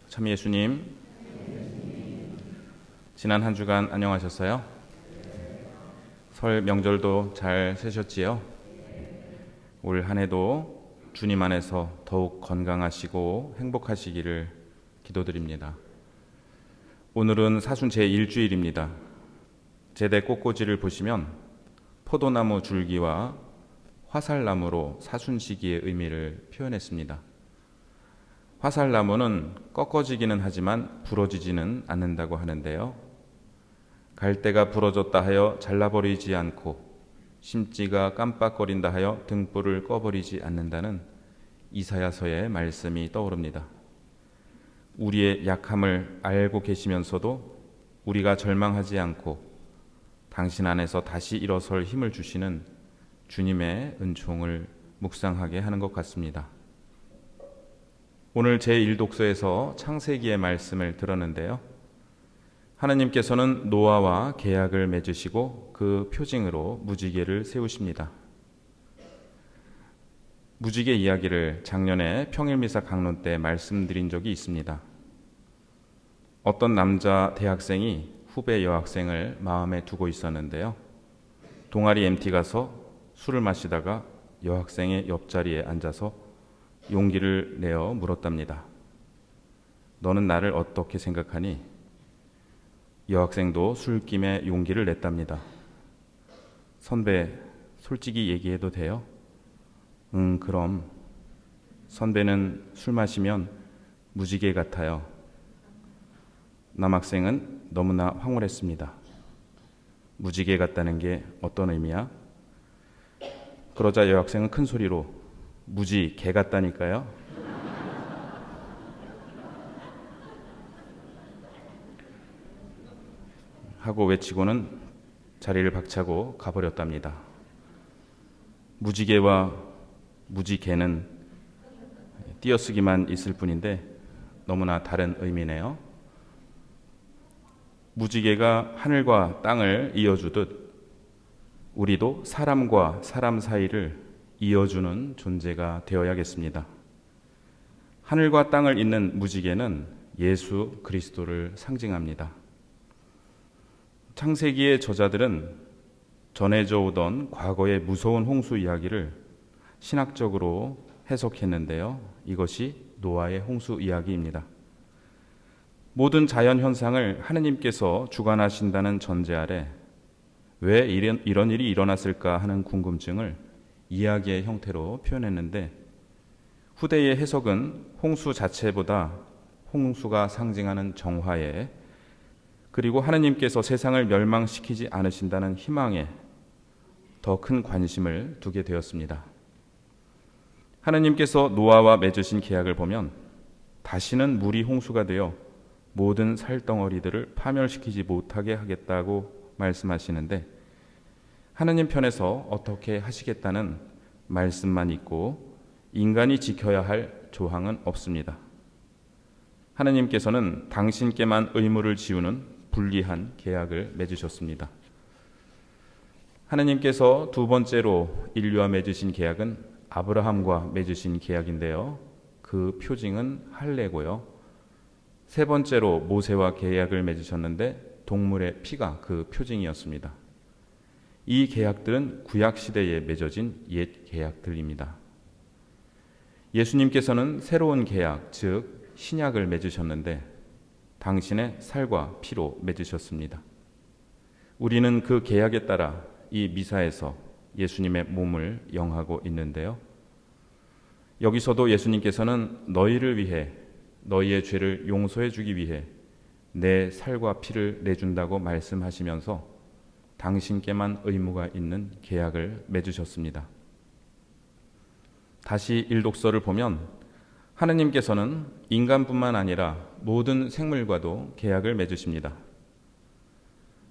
참 예수님, 지난 한 주간 안녕하셨어요? 설 명절도 잘 새셨지요? 올 한 해도 주님 안에서 더욱 건강하시고 행복하시기를 기도드립니다. 오늘은 사순 제1주일입니다. 제대 꽃꽂이를 보시면 포도나무 줄기와 화살나무로 사순 시기의 의미를 표현했습니다. 화살나무는 꺾어지기는 하지만 부러지지는 않는다고 하는데요. 갈대가 부러졌다 하여 잘라버리지 않고 심지가 깜빡거린다 하여 등불을 꺼버리지 않는다는 이사야서의 말씀이 떠오릅니다. 우리의 약함을 알고 계시면서도 우리가 절망하지 않고 당신 안에서 다시 일어설 힘을 주시는 주님의 은총을 묵상하게 하는 것 같습니다. 오늘 제1독서에서 창세기의 말씀을 들었는데요. 하나님께서는 노아와 계약을 맺으시고 그 표징으로 무지개를 세우십니다. 무지개 이야기를 작년에 평일미사 강론 때 말씀드린 적이 있습니다. 어떤 남자 대학생이 후배 여학생을 마음에 두고 있었는데요. 동아리 MT 가서 술을 마시다가 여학생의 옆자리에 앉아서 용기를 내어 물었답니다. 너는 나를 어떻게 생각하니? 여학생도 술김에 용기를 냈답니다. 선배, 솔직히 얘기해도 돼요? 그럼. 선배는 술 마시면 무지개 같아요. 남학생은 너무나 황홀했습니다. 무지개 같다는 게 어떤 의미야? 그러자 여학생은 큰 소리로 무지 개 같다니까요. 하고 외치고는 자리를 박차고 가버렸답니다. 무지개와 무지개는 띄어쓰기만 있을 뿐인데 너무나 다른 의미네요. 무지개가 하늘과 땅을 이어주듯 우리도 사람과 사람 사이를 이어주는 존재가 되어야겠습니다. 하늘과 땅을 잇는 무지개는 예수 그리스도를 상징합니다. 창세기의 저자들은 전해져 오던 과거의 무서운 홍수 이야기를 신학적으로 해석했는데요. 이것이 노아의 홍수 이야기입니다. 모든 자연 현상을 하느님께서 주관하신다는 전제 아래 왜 이런 일이 일어났을까 하는 궁금증을 이야기의 형태로 표현했는데 후대의 해석은 홍수 자체보다 홍수가 상징하는 정화에 그리고 하느님께서 세상을 멸망시키지 않으신다는 희망에 더 큰 관심을 두게 되었습니다. 하느님께서 노아와 맺으신 계약을 보면 다시는 물이 홍수가 되어 모든 살덩어리들을 파멸시키지 못하게 하겠다고 말씀하시는데 하느님 편에서 어떻게 하시겠다는 말씀만 있고 인간이 지켜야 할 조항은 없습니다. 하느님께서는 당신께만 의무를 지우는 불리한 계약을 맺으셨습니다. 하느님께서 두 번째로 인류와 맺으신 계약은 아브라함과 맺으신 계약인데요. 그 표징은 할례고요. 세 번째로 모세와 계약을 맺으셨는데 동물의 피가 그 표징이었습니다. 이 계약들은 구약 시대에 맺어진 옛 계약들입니다. 예수님께서는 새로운 계약, 즉 신약을 맺으셨는데 당신의 살과 피로 맺으셨습니다. 우리는 그 계약에 따라 이 미사에서 예수님의 몸을 영하고 있는데요. 여기서도 예수님께서는 너희를 위해 너희의 죄를 용서해 주기 위해 내 살과 피를 내준다고 말씀하시면서 당신께만 의무가 있는 계약을 맺으셨습니다. 다시 일독서를 보면 하느님께서는 인간뿐만 아니라 모든 생물과도 계약을 맺으십니다.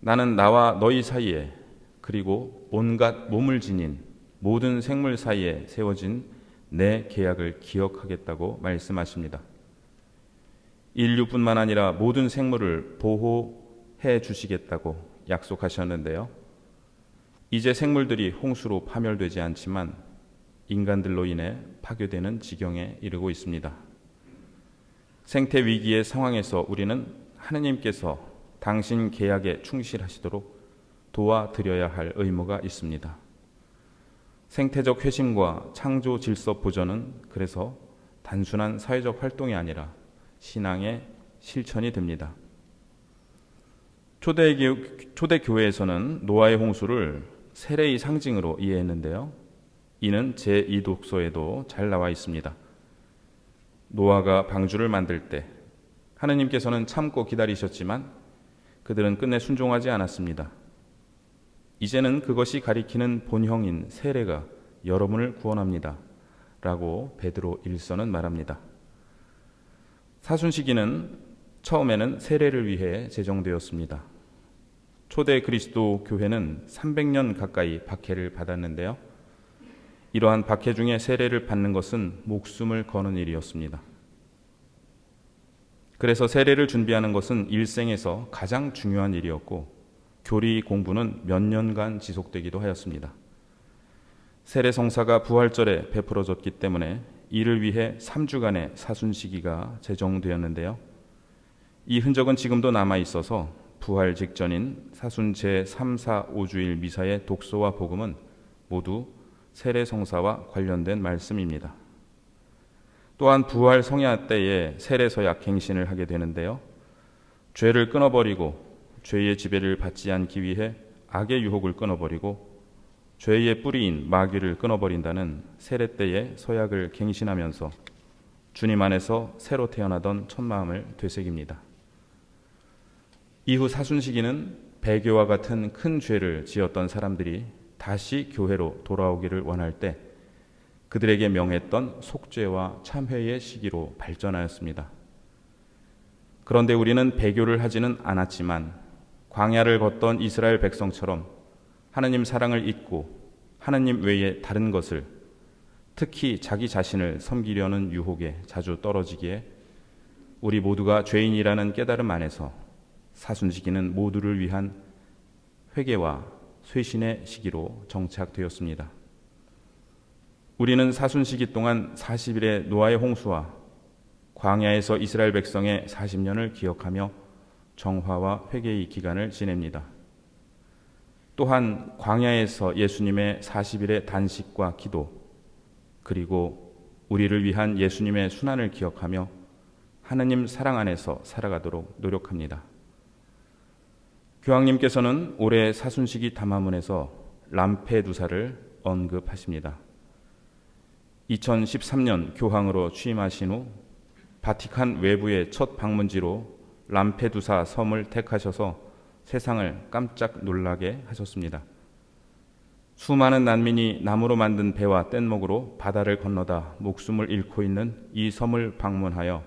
나는 나와 너희 사이에 그리고 온갖 몸을 지닌 모든 생물 사이에 세워진 내 계약을 기억하겠다고 말씀하십니다. 인류뿐만 아니라 모든 생물을 보호해 주시겠다고 약속하셨는데요. 이제 생물들이 홍수로 파멸되지 않지만 인간들로 인해 파괴되는 지경에 이르고 있습니다. 생태 위기의 상황에서 우리는 하느님께서 당신 계약에 충실하시도록 도와드려야 할 의무가 있습니다. 생태적 회심과 창조 질서 보전은 그래서 단순한 사회적 활동이 아니라 신앙의 실천이 됩니다. 초대교회에서는 노아의 홍수를 세례의 상징으로 이해했는데요. 이는 제2독서에도 잘 나와 있습니다. 노아가 방주를 만들 때 하느님께서는 참고 기다리셨지만 그들은 끝내 순종하지 않았습니다. 이제는 그것이 가리키는 본형인 세례가 여러분을 구원합니다. 라고 베드로 1서는 말합니다. 사순시기는 처음에는 세례를 위해 제정되었습니다. 초대 그리스도 교회는 300년 가까이 박해를 받았는데요. 이러한 박해 중에 세례를 받는 것은 목숨을 거는 일이었습니다. 그래서 세례를 준비하는 것은 일생에서 가장 중요한 일이었고 교리 공부는 몇 년간 지속되기도 하였습니다. 세례 성사가 부활절에 베풀어졌기 때문에 이를 위해 3주간의 사순시기가 제정되었는데요. 이 흔적은 지금도 남아 있어서 부활 직전인 사순 제3, 4, 5주일 미사의 독서와 복음은 모두 세례 성사와 관련된 말씀입니다. 또한 부활 성야 때에 세례 서약 갱신을 하게 되는데요. 죄를 끊어버리고 죄의 지배를 받지 않기 위해 악의 유혹을 끊어버리고 죄의 뿌리인 마귀를 끊어버린다는 세례 때의 서약을 갱신하면서 주님 안에서 새로 태어나던 첫 마음을 되새깁니다. 이후 사순시기는 배교와 같은 큰 죄를 지었던 사람들이 다시 교회로 돌아오기를 원할 때 그들에게 명했던 속죄와 참회의 시기로 발전하였습니다. 그런데 우리는 배교를 하지는 않았지만 광야를 걷던 이스라엘 백성처럼 하느님 사랑을 잊고 하느님 외에 다른 것을, 특히 자기 자신을 섬기려는 유혹에 자주 떨어지기에 우리 모두가 죄인이라는 깨달음 안에서 사순시기는 모두를 위한 회개와 쇄신의 시기로 정착되었습니다. 우리는 사순시기 동안 40일의 노아의 홍수와 광야에서 이스라엘 백성의 40년을 기억하며 정화와 회개의 기간을 지냅니다. 또한 광야에서 예수님의 40일의 단식과 기도, 그리고 우리를 위한 예수님의 순환을 기억하며 하느님 사랑 안에서 살아가도록 노력합니다. 교황님께서는 올해 사순시기 담화문에서 람페두사를 언급하십니다. 2013년 교황으로 취임하신 후 바티칸 외부의 첫 방문지로 람페두사 섬을 택하셔서 세상을 깜짝 놀라게 하셨습니다. 수많은 난민이 나무로 만든 배와 뗏목으로 바다를 건너다 목숨을 잃고 있는 이 섬을 방문하여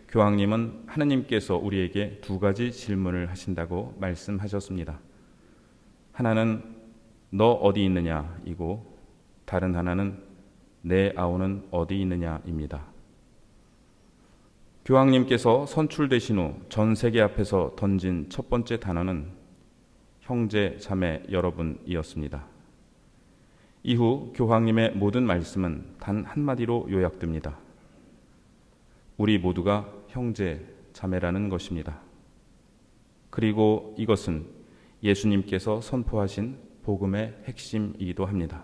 교황님은 하느님께서 우리에게 두 가지 질문을 하신다고 말씀하셨습니다. 하나는 너 어디 있느냐이고 다른 하나는 내 아우는 어디 있느냐입니다. 교황님께서 선출되신 후 전 세계 앞에서 던진 첫 번째 단어는 형제 자매 여러분이었습니다. 이후 교황님의 모든 말씀은 단 한마디로 요약됩니다. 우리 모두가 형제 자매라는 것입니다. 그리고 이것은 예수님께서 선포하신 복음의 핵심이기도 합니다.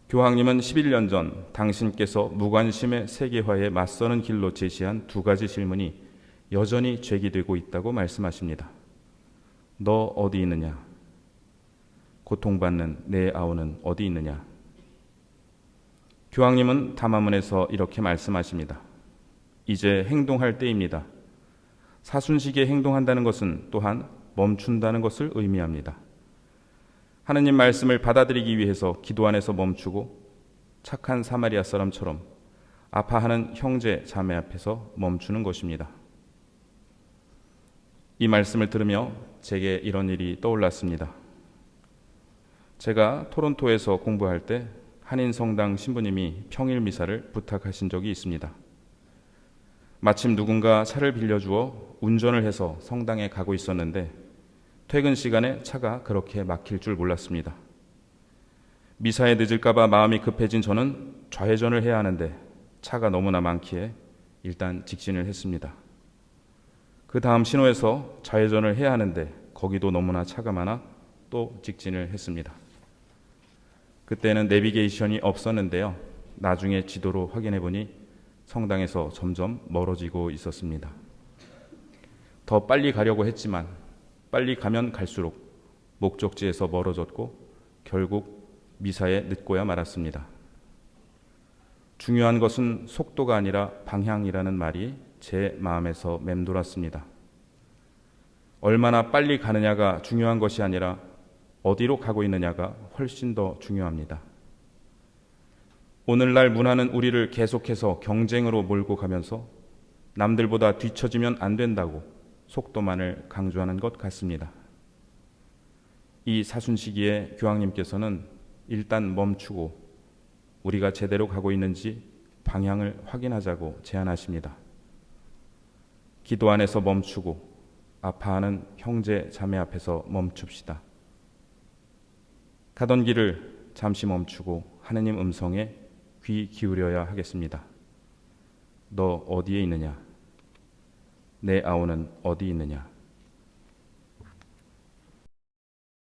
교황님은 11년 전 당신께서 무관심의 세계화에 맞서는 길로 제시한 두 가지 질문이 여전히 제기되고 있다고 말씀하십니다. 너 어디 있느냐? 고통받는 내 아우는 어디 있느냐? 교황님은 담화문에서 이렇게 말씀하십니다. 이제 행동할 때입니다. 사순시기에 행동한다는 것은 또한 멈춘다는 것을 의미합니다. 하느님 말씀을 받아들이기 위해서 기도 안에서 멈추고 착한 사마리아 사람처럼 아파하는 형제 자매 앞에서 멈추는 것입니다. 이 말씀을 들으며 제게 이런 일이 떠올랐습니다. 제가 토론토에서 공부할 때 한인성당 신부님이 평일 미사를 부탁하신 적이 있습니다. 마침 누군가 차를 빌려주어 운전을 해서 성당에 가고 있었는데 퇴근 시간에 차가 그렇게 막힐 줄 몰랐습니다. 미사에 늦을까 봐 마음이 급해진 저는 좌회전을 해야 하는데 차가 너무나 많기에 일단 직진을 했습니다. 그 다음 신호에서 좌회전을 해야 하는데 거기도 너무나 차가 많아 또 직진을 했습니다. 그때는 내비게이션이 없었는데요. 나중에 지도로 확인해 보니 성당에서 점점 멀어지고 있었습니다. 더 빨리 가려고 했지만 빨리 가면 갈수록 목적지에서 멀어졌고 결국 미사에 늦고야 말았습니다. 중요한 것은 속도가 아니라 방향이라는 말이 제 마음에서 맴돌았습니다. 얼마나 빨리 가느냐가 중요한 것이 아니라 어디로 가고 있느냐가 훨씬 더 중요합니다. 오늘날 문화는 우리를 계속해서 경쟁으로 몰고 가면서 남들보다 뒤처지면 안 된다고 속도만을 강조하는 것 같습니다. 이 사순 시기에 교황님께서는 일단 멈추고 우리가 제대로 가고 있는지 방향을 확인하자고 제안하십니다. 기도 안에서 멈추고 아파하는 형제 자매 앞에서 멈춥시다. 가던 길을 잠시 멈추고 하느님 음성에 귀 기울여야 하겠습니다. 너 어디에 있느냐? 내 아우는 어디 있느냐?